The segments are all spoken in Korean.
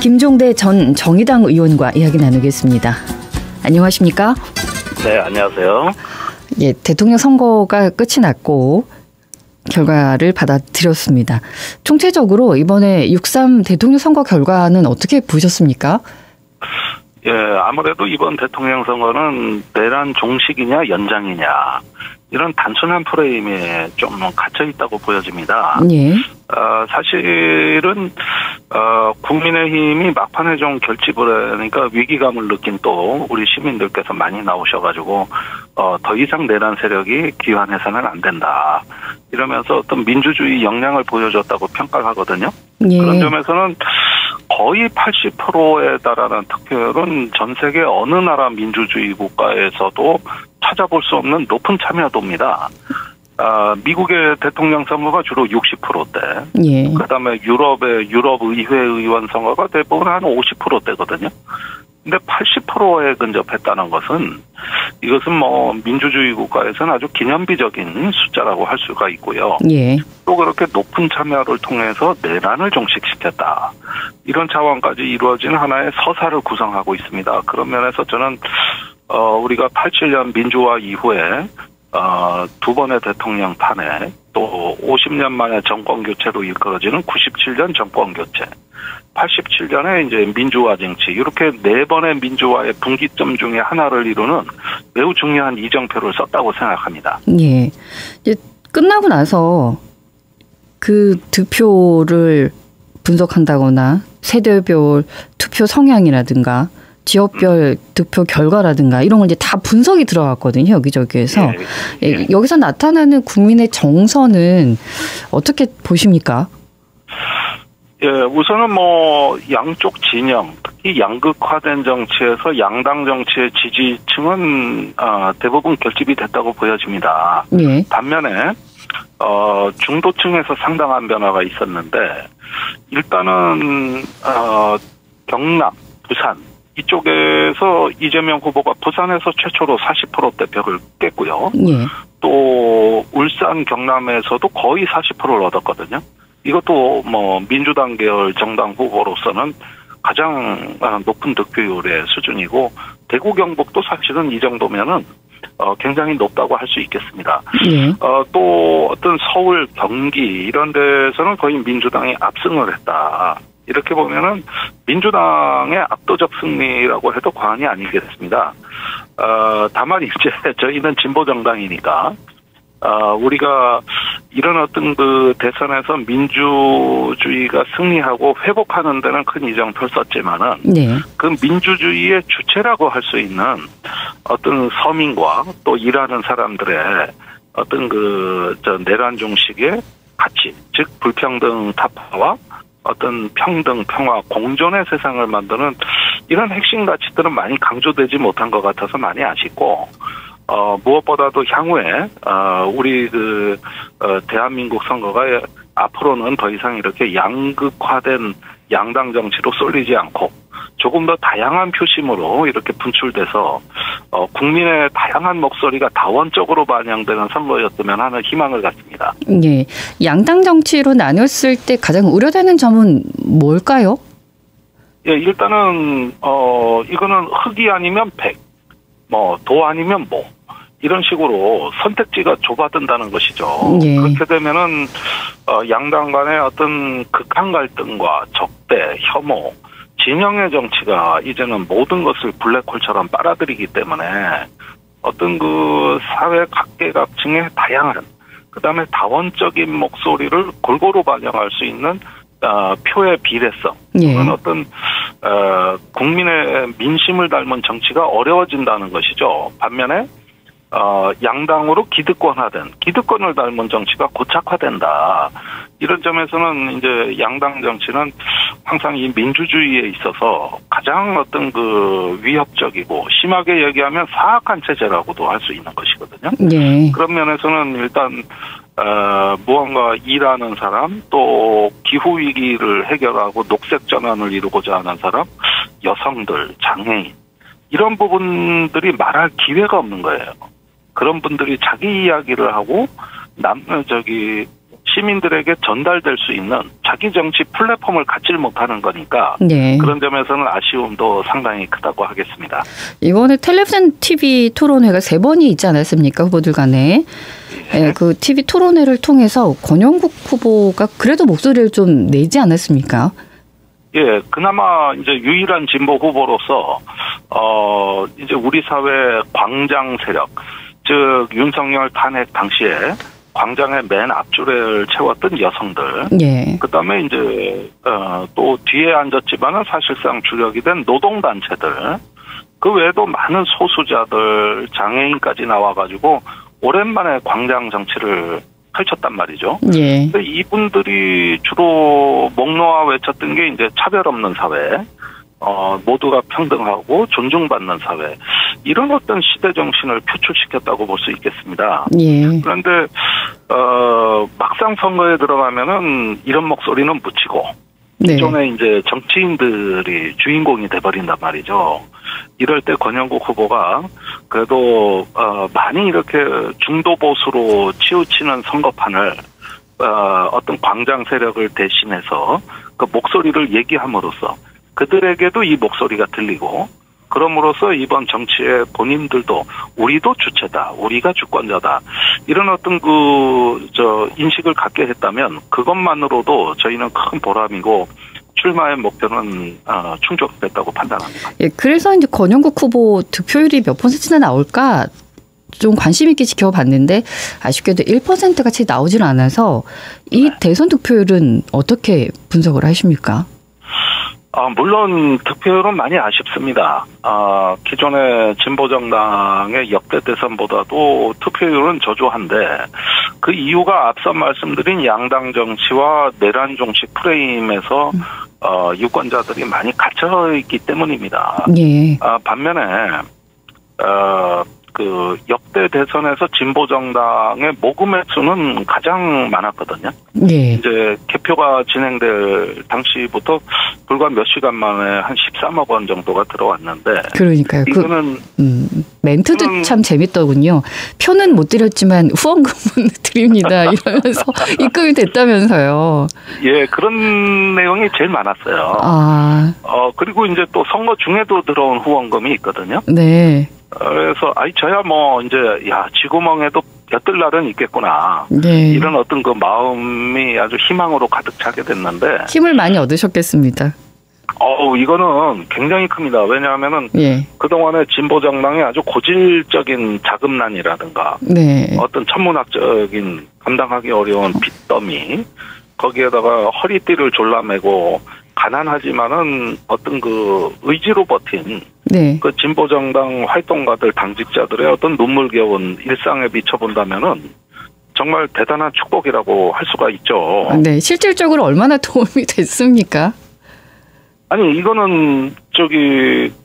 김종대 전 정의당 의원과 이야기 나누겠습니다. 안녕하십니까? 네, 안녕하세요. 예, 대통령 선거가 끝이 났고 결과를 받아들였습니다. 총체적으로 이번에 6.3 대통령 선거 결과는 어떻게 보셨습니까? 예, 아무래도 이번 대통령 선거는 내란 종식이냐 연장이냐 이런 단순한 프레임에 좀 갇혀 있다고 보여집니다. 예. 사실은 국민의힘이 막판에 좀 결집을 하니까 위기감을 느낀 또 우리 시민들께서 많이 나오셔가지고 더 이상 내란 세력이 기환해서는 안 된다. 이러면서 어떤 민주주의 역량을 보여줬다고 평가를 하거든요. 예. 그런 점에서는 거의 80%에 달하는 득표율은 전 세계 어느 나라 민주주의 국가에서도 찾아볼 수 없는 높은 참여도입니다. 미국의 대통령 선거가 주로 60%대. 예. 그다음에 유럽의 유럽 의회 의원 선거가 대부분 한 50%대거든요. 근데 80%에 근접했다는 것은 이것은 뭐 민주주의 국가에서는 아주 기념비적인 숫자라고 할 수가 있고요. 예. 또 그렇게 높은 참여를 통해서 내란을 종식시켰다. 이런 차원까지 이루어진 하나의 서사를 구성하고 있습니다. 그런 면에서 저는 우리가 87년 민주화 이후에 두 번의 대통령 탄핵, 또 50년 만에 정권 교체로 이끌어지는 97년 정권 교체, 87년에 이제 민주화 정치, 이렇게 네 번의 민주화의 분기점 중에 하나를 이루는 매우 중요한 이정표를 썼다고 생각합니다. 예. 이제 끝나고 나서 그 득표를 분석한다거나 세대별 투표 성향이라든가 지역별 득표 결과라든가 이런 걸 이제 다 분석이 들어갔거든요. 여기저기에서. 예, 여기서 나타나는 국민의 정서는 어떻게 보십니까? 예, 우선은 뭐 양쪽 진영, 특히 양극화된 정치에서 양당 정치의 지지층은 대부분 결집이 됐다고 보여집니다. 예. 반면에 중도층에서 상당한 변화가 있었는데 일단은 경남, 부산 이쪽에서 이재명 후보가 부산에서 최초로 40%대 벽을 깼고요. 예. 또 울산, 경남에서도 거의 40%를 얻었거든요. 이것도 뭐 민주당 계열 정당 후보로서는 가장 높은 득표율의 수준이고 대구, 경북도 사실은 이 정도면은 굉장히 높다고 할 수 있겠습니다. 예. 또 어떤 서울, 경기 이런 데서는 거의 민주당이 압승을 했다. 이렇게 보면은 민주당의 압도적 승리라고 해도 과언이 아니겠습니다. 다만 이제 저희는 진보 정당이니까 우리가 이런 어떤 그 대선에서 민주주의가 승리하고 회복하는 데는 큰 이정표를 썼지만은 네. 그 민주주의의 주체라고 할 수 있는 어떤 서민과 또 일하는 사람들의 어떤 내란 종식의 가치, 즉 불평등 타파와 어떤 평등, 평화, 공존의 세상을 만드는 이런 핵심 가치들은 많이 강조되지 못한 것 같아서 많이 아쉽고, 무엇보다도 향후에, 우리 대한민국 선거가 앞으로는 더 이상 이렇게 양극화된 양당 정치로 쏠리지 않고, 조금 더 다양한 표심으로 이렇게 분출돼서, 국민의 다양한 목소리가 다원적으로 반영되는 선거였으면 하는 희망을 갖습니다. 예. 양당 정치로 나눴을 때 가장 우려되는 점은 뭘까요? 예, 일단은, 이거는 흑이 아니면 백, 도 아니면 모. 이런 식으로 선택지가 좁아든다는 것이죠. 예. 그렇게 되면은, 양당 간의 어떤 극한 갈등과 적대, 혐오, 진영의 정치가 이제는 모든 것을 블랙홀처럼 빨아들이기 때문에 어떤 사회 각계각층의 다양한, 그 다음에 다원적인 목소리를 골고루 반영할 수 있는 표의 비례성, 예. 그런 어떤 국민의 민심을 닮은 정치가 어려워진다는 것이죠. 반면에 양당으로 기득권을 닮은 정치가 고착화된다. 이런 점에서는 이제 양당 정치는 항상 이 민주주의에 있어서 가장 어떤 위협적이고 심하게 얘기하면 사악한 체제라고도 할 수 있는 것이거든요. 예. 그런 면에서는 일단 무언가 일하는 사람, 또 기후 위기를 해결하고 녹색 전환을 이루고자 하는 사람, 여성들, 장애인 이런 부분들이 말할 기회가 없는 거예요. 그런 분들이 자기 이야기를 하고 시민들에게 전달될 수 있는 자기 정치 플랫폼을 갖지 못하는 거니까 네. 그런 점에서는 아쉬움도 상당히 크다고 하겠습니다. 이번에 텔레비전 TV 토론회가 3번이 있지 않았습니까? 후보들 간에. 네, 그 TV 토론회를 통해서 권영국 후보가 그래도 목소리를 좀 내지 않았습니까? 예, 그나마 이제 유일한 진보 후보로서 이제 우리 사회 광장 세력, 즉 윤석열 탄핵 당시에 광장의 맨 앞줄을 채웠던 여성들, 예. 그다음에 이제 또 뒤에 앉았지만은 사실상 주력이 된 노동단체들, 그 외에도 많은 소수자들, 장애인까지 나와가지고 오랜만에 광장 정치를 펼쳤단 말이죠. 예. 근데 이분들이 주로 목 놓아 외쳤던 게 이제 차별 없는 사회, 모두가 평등하고 존중받는 사회, 이런 어떤 시대 정신을 표출시켰다고 볼 수 있겠습니다. 예. 그런데 막상 선거에 들어가면은 이런 목소리는 묻히고 네. 기존에 이제 정치인들이 주인공이 돼버린단 말이죠. 이럴 때 권영국 후보가 그래도 많이 이렇게 중도 보수로 치우치는 선거판을 어떤 광장 세력을 대신해서 그 목소리를 얘기함으로써 그들에게도 이 목소리가 들리고, 그럼으로써 이번 정치에 본인들도 우리도 주체다, 우리가 주권자다, 이런 어떤 인식을 갖게 했다면 그것만으로도 저희는 큰 보람이고 출마의 목표는 충족됐다고 판단합니다. 예, 그래서 이제 권영국 후보 득표율이 몇 %나 나올까 좀 관심 있게 지켜봤는데 아쉽게도 1%가 채 나오질 않아서 이 대선 득표율은 어떻게 분석을 하십니까? 물론 득표율은 많이 아쉽습니다. 기존의 진보정당의 역대 대선보다도 투표율은 저조한데 그 이유가 앞서 말씀드린 양당 정치와 내란 정식 프레임에서 유권자들이 많이 갇혀있기 때문입니다. 예. 반면에 그 역대 대선에서 진보정당의 모금의 수는 가장 많았거든요. 예. 이제 개표가 진행될 당시부터 불과 몇 시간 만에 한 13억 원 정도가 들어왔는데. 그러니까요. 이거는 멘트도 참 재밌더군요. 표는 못 드렸지만 후원금은 드립니다. 이러면서 입금이 됐다면서요. 예, 그런 내용이 제일 많았어요. 그리고 이제 또 선거 중에도 들어온 후원금이 있거든요. 네. 그래서 저야 뭐 이제 쥐구멍에도 엿들 날은 있겠구나. 네. 이런 어떤 그 마음이 아주 희망으로 가득 차게 됐는데. 힘을 많이 얻으셨겠습니다. 이거는 굉장히 큽니다. 왜냐하면은 예. 그동안에 진보 정당의 아주 고질적인 자금난이라든가 네. 어떤 천문학적인 감당하기 어려운 빚더미, 거기에다가 허리띠를 졸라매고 가난하지만은 어떤 그 의지로 버틴 네. 그 진보 정당 활동가들, 당직자들의 어떤 눈물겨운 일상에 비춰본다면은 정말 대단한 축복이라고 할 수가 있죠. 네, 실질적으로 얼마나 도움이 됐습니까? 아니, 이거는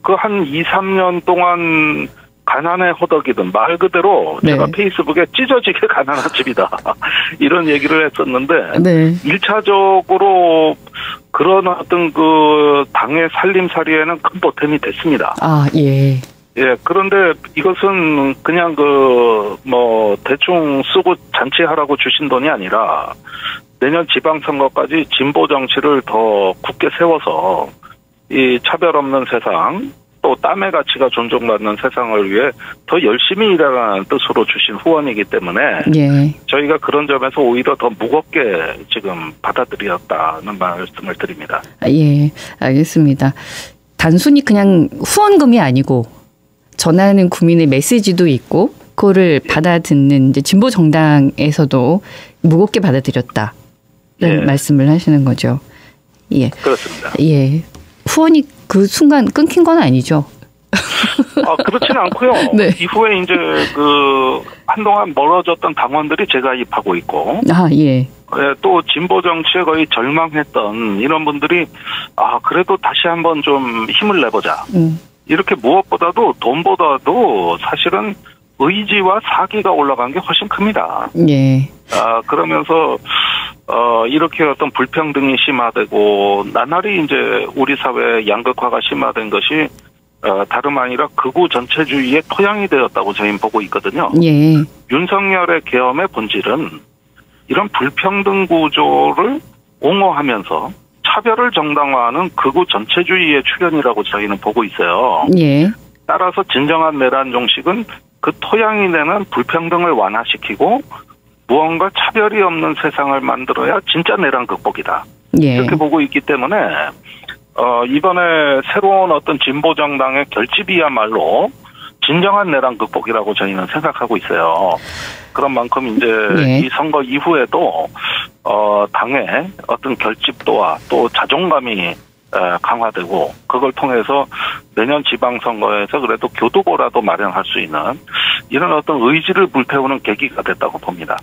그 한 2, 3년 동안 가난에 허덕이던, 말 그대로 네. 제가 페이스북에 찢어지게 가난한 집이다, 이런 얘기를 했었는데 네. 1차적으로 그런 어떤 그 당의 살림살이에는 큰 보탬이 됐습니다. 예. 예, 그런데 이것은 그냥 대충 쓰고 잔치하라고 주신 돈이 아니라 내년 지방선거까지 진보 정치를 더 굳게 세워서 이 차별 없는 세상, 또 땀의 가치가 존중받는 세상을 위해 더 열심히 일하라는 뜻으로 주신 후원이기 때문에 예. 저희가 그런 점에서 오히려 더 무겁게 지금 받아들였다는 말씀을 드립니다. 예, 알겠습니다. 단순히 그냥 후원금이 아니고 전하는 국민의 메시지도 있고 그거를 받아듣는 이제 진보 정당에서도 무겁게 받아들였다는 말씀을 하시는 거죠. 예. 그렇습니다. 예. 후원이 그 순간 끊긴 건 아니죠. 그렇지는 않고요. 네. 이후에 이제 한동안 멀어졌던 당원들이 재가입하고 있고. 예. 또 진보 정치에 거의 절망했던 이런 분들이 그래도 다시 한번 좀 힘을 내보자. 이렇게 무엇보다도 돈보다도 사실은 의지와 사기가 올라간 게 훨씬 큽니다. 예. 그러면서 이렇게 어떤 불평등이 심화되고 나날이 이제 우리 사회의 양극화가 심화된 것이 다름 아니라 극우 전체주의의 토양이 되었다고 저희는 보고 있거든요. 예. 윤석열의 계엄의 본질은 이런 불평등 구조를 옹호하면서 차별을 정당화하는 극우 전체주의의 출현이라고 저희는 보고 있어요. 예. 따라서 진정한 내란 종식은 그 토양이 내는 불평등을 완화시키고 무언가 차별이 없는 세상을 만들어야 진짜 내란 극복이다. 예. 이렇게 보고 있기 때문에 이번에 새로운 어떤 진보 정당의 결집이야말로 진정한 내란 극복이라고 저희는 생각하고 있어요. 그런 만큼 이제 예. 이 선거 이후에도 당의 어떤 결집도와 또 자존감이 강화되고 그걸 통해서 내년 지방선거에서 그래도 교두보라도 마련할 수 있는 이런 어떤 의지를 불태우는 계기가 됐다고 봅니다.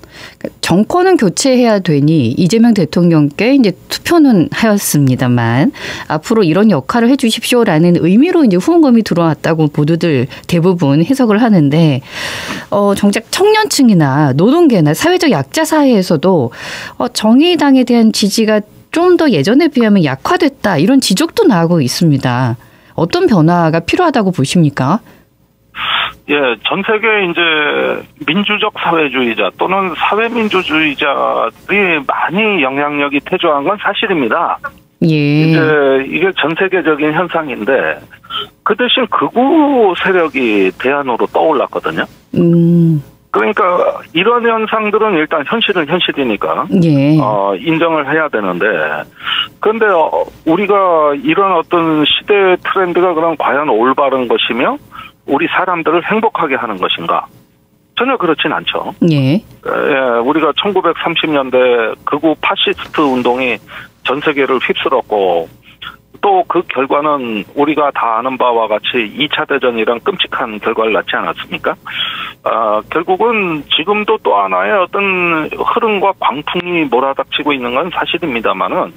정권은 교체해야 되니 이재명 대통령께 이제 투표는 하였습니다만 앞으로 이런 역할을 해주십시오라는 의미로 이제 후원금이 들어왔다고 모두들 대부분 해석을 하는데 정작 청년층이나 노동계나 사회적 약자 사회에서도 정의당에 대한 지지가 좀 더 예전에 비하면 약화됐다 이런 지적도 나오고 있습니다. 어떤 변화가 필요하다고 보십니까? 예, 전 세계 이제 민주적 사회주의자 또는 사회민주주의자들이 많이 영향력이 퇴조한 건 사실입니다. 예. 이제 이게 전 세계적인 현상인데 그 대신 극우 세력이 대안으로 떠올랐거든요. 그러니까 이런 현상들은 일단 현실은 현실이니까 예. 인정을 해야 되는데 그런데 우리가 이런 어떤 시대 트렌드가 그럼 과연 올바른 것이며 우리 사람들을 행복하게 하는 것인가? 전혀 그렇진 않죠. 예. 우리가 1930년대 극우 파시스트 운동이 전 세계를 휩쓸었고 또 그 결과는 우리가 다 아는 바와 같이 2차 대전이란 끔찍한 결과를 낳지 않았습니까? 결국은 지금도 또 하나의 어떤 흐름과 광풍이 몰아닥치고 있는 건 사실입니다만은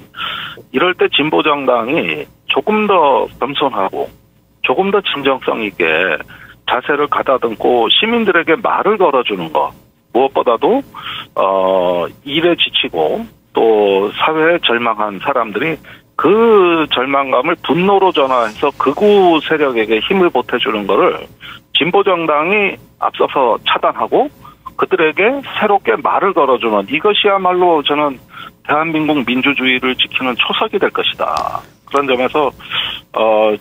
이럴 때 진보정당이 조금 더 겸손하고 조금 더 진정성 있게 자세를 가다듬고 시민들에게 말을 걸어주는 것 무엇보다도 일에 지치고 또 사회에 절망한 사람들이 그 절망감을 분노로 전환해서 극우 세력에게 힘을 보태주는 거를 진보정당이 앞서서 차단하고 그들에게 새롭게 말을 걸어주는 이것이야말로 저는 대한민국 민주주의를 지키는 초석이 될 것이다. 그런 점에서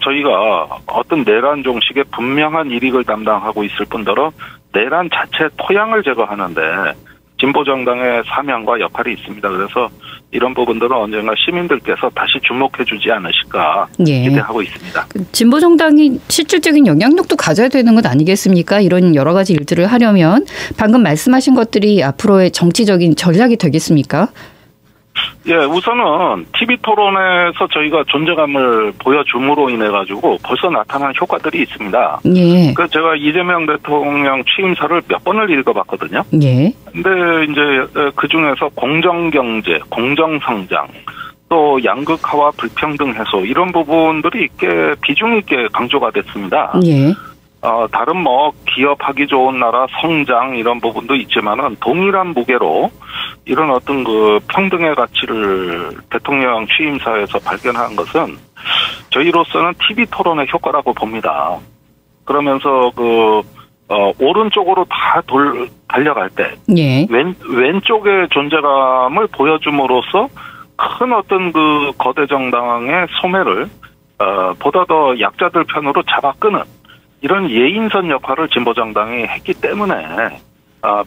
저희가 어떤 내란 종식에 분명한 이익을 담당하고 있을 뿐더러 내란 자체 토양을 제거하는데 진보정당의 사명과 역할이 있습니다. 그래서 이런 부분들은 언젠가 시민들께서 다시 주목해 주지 않으실까 기대하고 있습니다. 진보정당이 실질적인 영향력도 가져야 되는 것 아니겠습니까? 이런 여러 가지 일들을 하려면 방금 말씀하신 것들이 앞으로의 정치적인 전략이 되겠습니까? 예, 우선은 TV 토론에서 저희가 존재감을 보여줌으로 인해 가지고 벌써 나타난 효과들이 있습니다. 예. 그 제가 이재명 대통령 취임사를 몇 번을 읽어봤거든요. 예. 근데 이제 그 중에서 공정경제, 공정성장, 또 양극화와 불평등 해소 이런 부분들이 있게 비중 있게 강조가 됐습니다. 예. 다른 기업하기 좋은 나라 성장 이런 부분도 있지만은 동일한 무게로 이런 어떤 그 평등의 가치를 대통령 취임사에서 발견한 것은 저희로서는 TV 토론의 효과라고 봅니다. 그러면서 오른쪽으로 다 달려갈 때 예. 왼쪽의 존재감을 보여줌으로써 큰 어떤 그 거대 정당의 소매를 보다 더 약자들 편으로 잡아끄는 이런 예인선 역할을 진보정당이 했기 때문에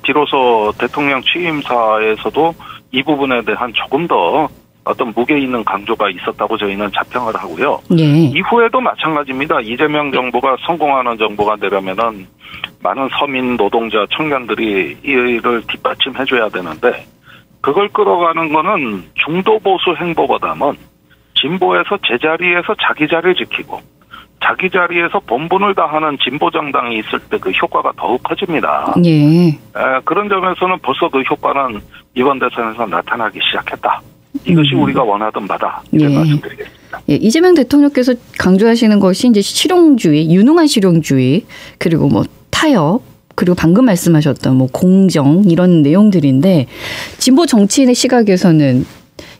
비로소 대통령 취임사에서도 이 부분에 대한 조금 더 어떤 무게 있는 강조가 있었다고 저희는 자평을 하고요. 예. 이후에도 마찬가지입니다. 이재명 정부가 성공하는 정부가 되려면은 많은 서민, 노동자, 청년들이 이를 뒷받침해줘야 되는데 그걸 끌어가는 거는 중도 보수 행보보다는 진보에서 제자리에서 자기 자리를 지키고 자기 자리에서 본분을 다하는 진보정당이 있을 때 그 효과가 더욱 커집니다. 예. 그런 점에서는 벌써 그 효과는 이번 대선에서 나타나기 시작했다. 이것이 우리가 원하던 바다. 이렇게 말씀드리겠습니다. 예, 이재명 대통령께서 강조하시는 것이 이제 실용주의, 유능한 실용주의, 그리고 타협, 그리고 방금 말씀하셨던 공정 이런 내용들인데 진보 정치인의 시각에서는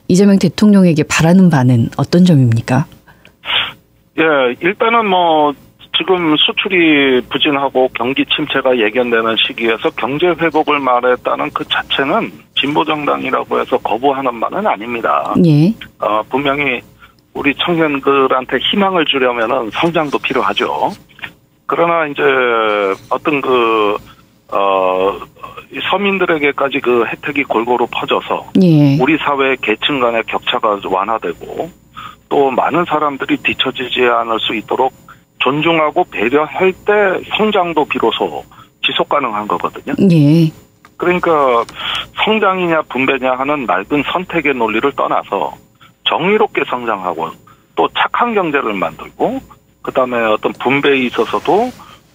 이재명 대통령에게 바라는 바는 어떤 점입니까? 예, 일단은 지금 수출이 부진하고 경기 침체가 예견되는 시기에서 경제 회복을 말했다는 그 자체는 진보정당이라고 해서 거부하는 말은 아닙니다. 예. 분명히 우리 청년들한테 희망을 주려면은 성장도 필요하죠. 그러나 이제 어떤 서민들에게까지 그 혜택이 골고루 퍼져서 예. 우리 사회 계층 간의 격차가 완화되고 또 많은 사람들이 뒤처지지 않을 수 있도록 존중하고 배려할 때 성장도 비로소 지속 가능한 거거든요. 예. 그러니까 성장이냐 분배냐 하는 낡은 선택의 논리를 떠나서 정의롭게 성장하고 또 착한 경제를 만들고 그다음에 어떤 분배에 있어서도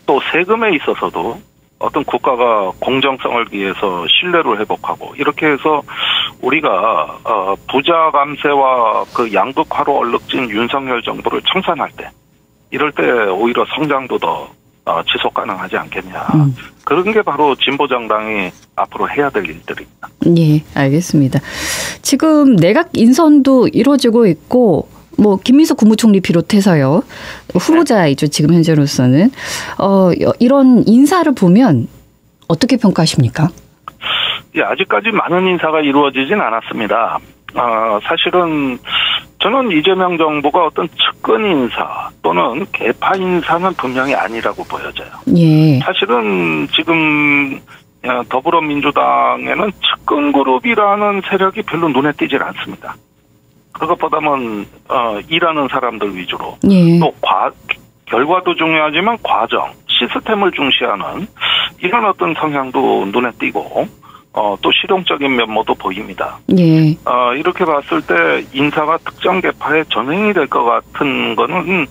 또 세금에 있어서도 어떤 국가가 공정성을 위해서 신뢰를 회복하고 이렇게 해서 우리가 부자 감세와 그 양극화로 얼룩진 윤석열 정부를 청산할 때 이럴 때 오히려 성장도 더 지속 가능하지 않겠냐. 그런 게 바로 진보정당이 앞으로 해야 될 일들입니다. 예, 알겠습니다. 지금 내각 인선도 이루어지고 있고 뭐 김민석 국무총리 비롯해서요. 후보자이죠. 지금 현재로서는. 이런 인사를 보면 어떻게 평가하십니까? 예, 아직까지 많은 인사가 이루어지진 않았습니다. 사실은 저는 이재명 정부가 어떤 측근 인사 또는 개파 인사는 분명히 아니라고 보여져요. 예. 사실은 지금 더불어민주당에는 측근 그룹이라는 세력이 별로 눈에 띄질 않습니다. 그것보다는 일하는 사람들 위주로 예. 또 결과도 중요하지만 과정, 시스템을 중시하는 이런 어떤 성향도 눈에 띄고 또 실용적인 면모도 보입니다. 예. 이렇게 봤을 때 인사가 특정 계파에 전행이 될 것 같은 거는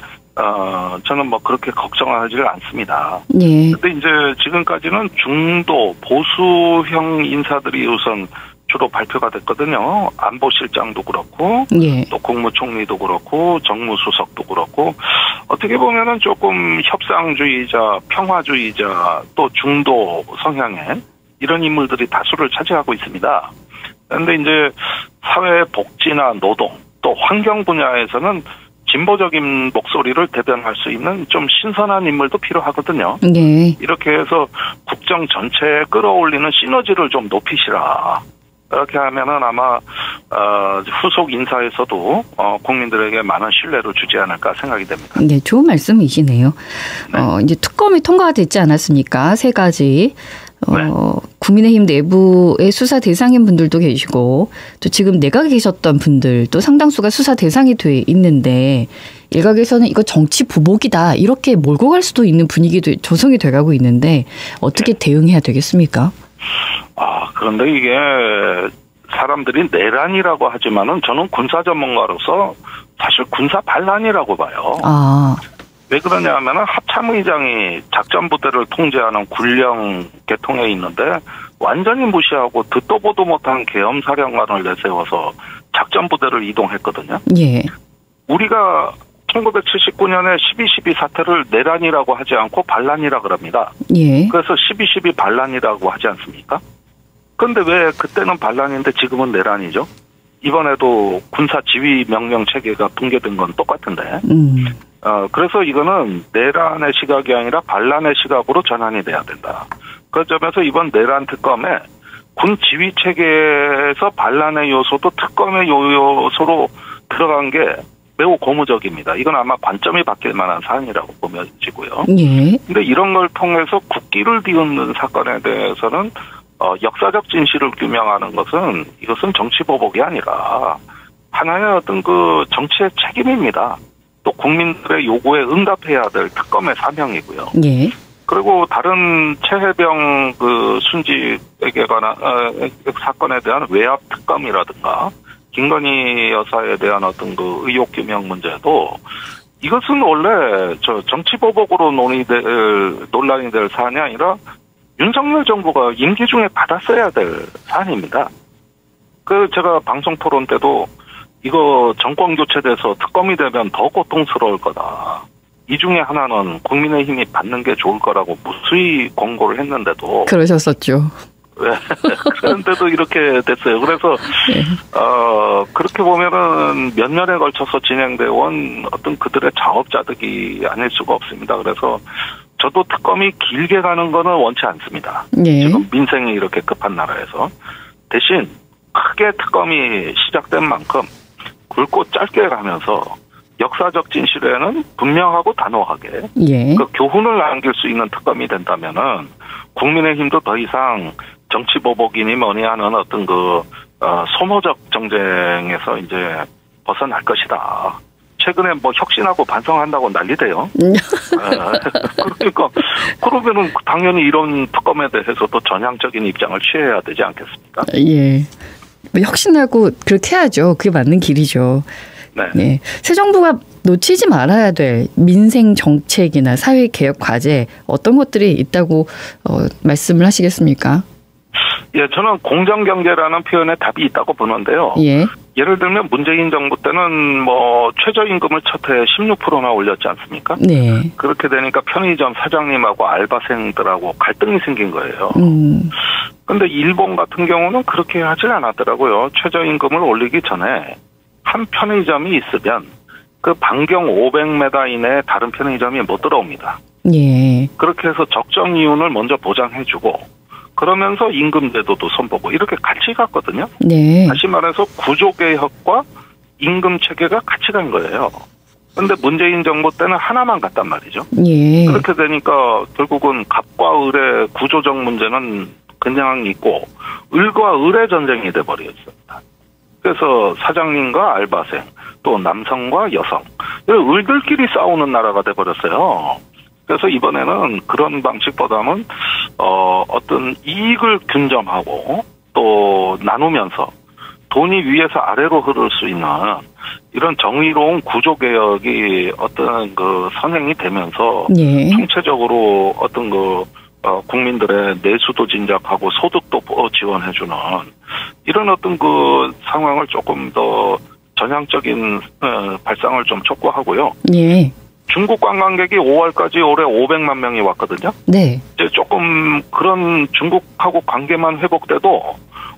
저는 뭐 그렇게 걱정하지를 않습니다. 예. 근데 이제 지금까지는 중도 보수형 인사들이 우선 주로 발표가 됐거든요. 안보실장도 그렇고, 예. 또 국무총리도 그렇고, 정무수석도 그렇고, 어떻게 보면은 조금 협상주의자, 평화주의자, 또 중도 성향의 이런 인물들이 다수를 차지하고 있습니다. 그런데 이제 사회 복지나 노동, 또 환경 분야에서는 진보적인 목소리를 대변할 수 있는 좀 신선한 인물도 필요하거든요. 예. 이렇게 해서 국정 전체에 끌어올리는 시너지를 좀 높이시라. 이렇게 하면은 아마 후속 인사에서도 국민들에게 많은 신뢰를 주지 않을까 생각이 됩니다. 네, 좋은 말씀이시네요. 네. 이제 특검이 통과가 됐지 않았습니까? 3가지. 네. 국민의힘 내부의 수사 대상인 분들도 계시고 또 지금 내각에 계셨던 분들도 상당수가 수사 대상이 돼 있는데 일각에서는 이거 정치 보복이다 이렇게 몰고 갈 수도 있는 분위기도 조성이 돼가고 있는데 어떻게 대응해야 되겠습니까? 그런데 이게 사람들이 내란이라고 하지만은 저는 군사 전문가로서 사실 군사 반란이라고 봐요. 왜 그러냐 하면은 합참의장이 작전부대를 통제하는 군령 계통에 있는데 완전히 무시하고 듣도 보도 못한 계엄사령관을 내세워서 작전부대를 이동했거든요. 예. 우리가 1979년에 12.12 사태를 내란이라고 하지 않고 반란이라 그럽니다. 예. 그래서 12.12 반란이라고 하지 않습니까? 그런데 왜 그때는 반란인데 지금은 내란이죠? 이번에도 군사 지휘 명령 체계가 붕괴된 건 똑같은데. 그래서 이거는 내란의 시각이 아니라 반란의 시각으로 전환이 돼야 된다. 그 점에서 이번 내란 특검에 군 지휘 체계에서 반란의 요소도 특검의 요소로 들어간 게 매우 고무적입니다. 이건 아마 관점이 바뀔 만한 사안이라고 보여지고요. 예. 근데 이런 걸 통해서 국기를 뒤흔든 사건에 대해서는 역사적 진실을 규명하는 것은 이것은 정치 보복이 아니라 하나의 어떤 그 정치의 책임입니다. 또 국민들의 요구에 응답해야 될 특검의 사명이고요. 예. 그리고 다른 최혜병 그 순직에게 관한 사건에 대한 외압 특검이라든가 김건희 여사에 대한 어떤 그 의혹 규명 문제도 이것은 원래 정치 보복으로 논란이 될 사안이 아니라 윤석열 정부가 임기 중에 받았어야 될 사안입니다. 제가 방송 토론 때도 이거 정권 교체돼서 특검이 되면 더 고통스러울 거다. 이 중에 하나는 국민의힘이 받는 게 좋을 거라고 무수히 권고를 했는데도. 그러셨었죠. 네. 그런데도 이렇게 됐어요. 그래서 네. 그렇게 보면은 몇 년에 걸쳐서 진행되어 온 어떤 그들의 자업자득이 아닐 수가 없습니다. 그래서 저도 특검이 길게 가는 거는 원치 않습니다. 네. 지금 민생이 이렇게 급한 나라에서. 대신 크게 특검이 시작된 만큼 굵고 짧게 가면서 역사적 진실에는 분명하고 단호하게 예. 그 교훈을 남길 수 있는 특검이 된다면은 국민의힘도 더 이상 정치 보복이니 뭐니 하는 어떤 소모적 정쟁에서 이제 벗어날 것이다. 최근에 뭐 혁신하고 반성한다고 난리대요. 그러니까 그러면은 당연히 이런 특검에 대해서도 전향적인 입장을 취해야 되지 않겠습니까? 예. 뭐 혁신하고 그렇게 해야죠. 그게 맞는 길이죠. 네. 네. 새 정부가 놓치지 말아야 될 민생 정책이나 사회 개혁 과제 어떤 것들이 있다고 말씀을 하시겠습니까? 예, 저는 공정경제라는 표현에 답이 있다고 보는데요. 예. 예를 들면 문재인 정부 때는 뭐 최저임금을 첫 해에 16%나 올렸지 않습니까? 네. 그렇게 되니까 편의점 사장님하고 알바생들하고 갈등이 생긴 거예요. 근데 일본 같은 경우는 그렇게 하질 않았더라고요. 최저임금을 올리기 전에 한 편의점이 있으면 그 반경 500m 이내에 다른 편의점이 못 들어옵니다. 예. 그렇게 해서 적정 이윤을 먼저 보장해주고 그러면서 임금 제도도 손보고 이렇게 같이 갔거든요. 네. 다시 말해서 구조개혁과 임금 체계가 같이 간 거예요. 그런데 문재인 정부 때는 하나만 갔단 말이죠. 예. 그렇게 되니까 결국은 갑과 을의 구조적 문제는 그냥 있고 을과 을의 전쟁이 돼버렸습니다. 그래서 사장님과 알바생 또 남성과 여성 을들끼리 싸우는 나라가 돼버렸어요. 그래서 이번에는 그런 방식보다는 어떤 이익을 균점하고 또 나누면서 돈이 위에서 아래로 흐를 수 있는 이런 정의로운 구조개혁이 어떤 선행이 되면서 예. 총체적으로 어떤 국민들의 내수도 진작하고 소득도 지원해주는 이런 어떤 상황을 조금 더 전향적인 발상을 좀 촉구하고요. 예. 중국 관광객이 5월까지 올해 500만 명이 왔거든요. 네. 이제 조금 그런 중국하고 관계만 회복돼도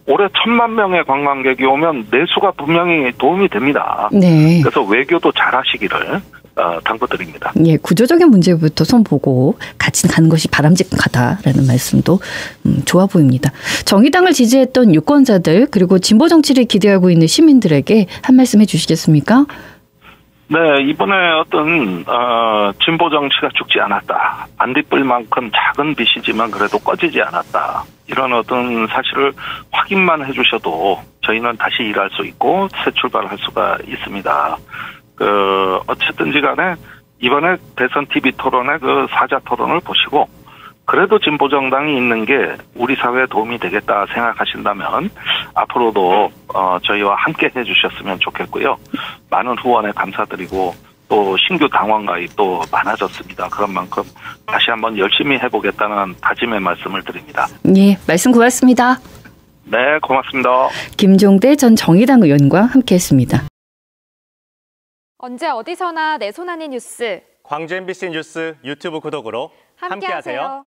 올해 1000만 명의 관광객이 오면 내수가 분명히 도움이 됩니다. 네. 그래서 외교도 잘하시기를 당부드립니다. 예, 구조적인 문제부터 손보고 같이 가는 것이 바람직하다라는 말씀도 좋아 보입니다. 정의당을 지지했던 유권자들 그리고 진보 정치를 기대하고 있는 시민들에게 한 말씀 해주시겠습니까? 네, 이번에 어떤 진보 정치가 죽지 않았다. 반딧불만큼 작은 빛이지만 그래도 꺼지지 않았다. 이런 어떤 사실을 확인만 해주셔도 저희는 다시 일할 수 있고 새 출발할 수가 있습니다. 어쨌든지 간에 이번에 대선 TV 토론의 사자 토론을 보시고 그래도 진보 정당이 있는 게 우리 사회에 도움이 되겠다 생각하신다면 앞으로도 저희와 함께 해주셨으면 좋겠고요. 많은 후원에 감사드리고 또 신규 당원 가입도 많아졌습니다. 그런 만큼 다시 한번 열심히 해보겠다는 다짐의 말씀을 드립니다. 예, 말씀 고맙습니다. 네, 고맙습니다. 김종대 전 정의당 의원과 함께했습니다. 언제 어디서나 내 손 안의 뉴스. 광주 MBC 뉴스 유튜브 구독으로 함께하세요.